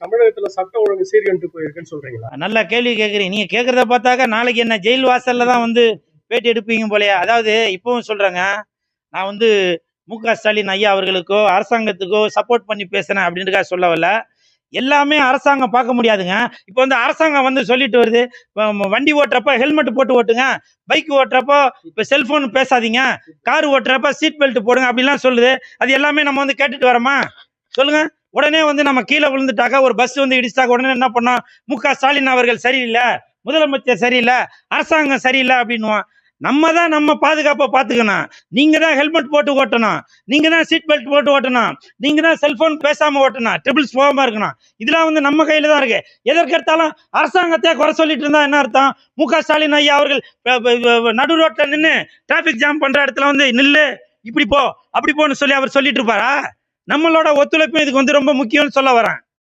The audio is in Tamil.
தமிழகத்துல சட்ட ஒழுங்கு சீர்கண்டு போயிருக்குன்னு சொல்றீங்களா? நல்ல கேள்வி கேட்குறீங்க. நீங்க கேட்கறத பார்த்தாக்க நாளைக்கு என்ன ஜெயில் வாசல்ல தான் வந்து பேட்டி எடுப்பீங்க போலயா? அதாவது இப்பவும் சொல்றேங்க, நான் வந்து மு.க. ஸ்டாலின் ஐயா அவர்களுக்கோ அரசாங்கத்துக்கோ சப்போர்ட் பண்ணி பேசுறேன் அப்படின்றதுக்காக சொல்ல வரல. எல்லாமே அரசாங்கம் பார்க்க முடியாதுங்க. இப்போ வந்து அரசாங்கம் வந்து சொல்லிட்டு வருது, வண்டி ஓட்டுறப்ப ஹெல்மெட் போட்டு ஓட்டுங்க, பைக் ஓட்டுறப்போ இப்போ செல்போன் பேசாதீங்க, கார் ஓட்டுறப்ப சீட் பெல்ட் போடுங்க அப்படிலாம் சொல்லுது. அது எல்லாமே நம்ம வந்து கேட்டுட்டு வரோமா? சொல்லுங்க. உடனே வந்து நம்ம கீழே விழுந்துட்டாக்கா, ஒரு பஸ் வந்து இடிச்சிட்டாக்க உடனே என்ன பண்ணோம்? மு.க. ஸ்டாலின் அவர்கள் சரியில்லை, முதலமைச்சர் சரியில்லை, அரசாங்கம் சரியில்லை அப்படின்னுவோம். நம்ம தான் நம்ம பாதுகாப்பை பார்த்துக்கணும். நீங்க தான் ஹெல்மெட் போட்டு ஓட்டணும், நீங்க தான் சீட் பெல்ட் போட்டு ஓட்டணும், நீங்க தான் செல்போன் பேசாம ஓட்டணும், ட்ரிபிள்ஸ் போகாம இருக்கணும். இதெல்லாம் வந்து நம்ம கையில தான் இருக்கு. எதற்கெடுத்தாலும் அரசாங்கத்தை குறை சொல்லிட்டு இருந்தா என்ன அர்த்தம்? மு.க. ஸ்டாலின் ஐயா அவர்கள் நடு ரோட்ல நின்று டிராபிக் ஜாம் பண்ற இடத்துல வந்து நில்லு, இப்படி போ அப்படி போன்னு சொல்லி அவர் சொல்லிட்டு இருப்பாரா? நம்மளோட ஒத்துழைப்பு இதுக்கு வந்து ரொம்ப முக்கியம்னு சொல்ல வரேன்.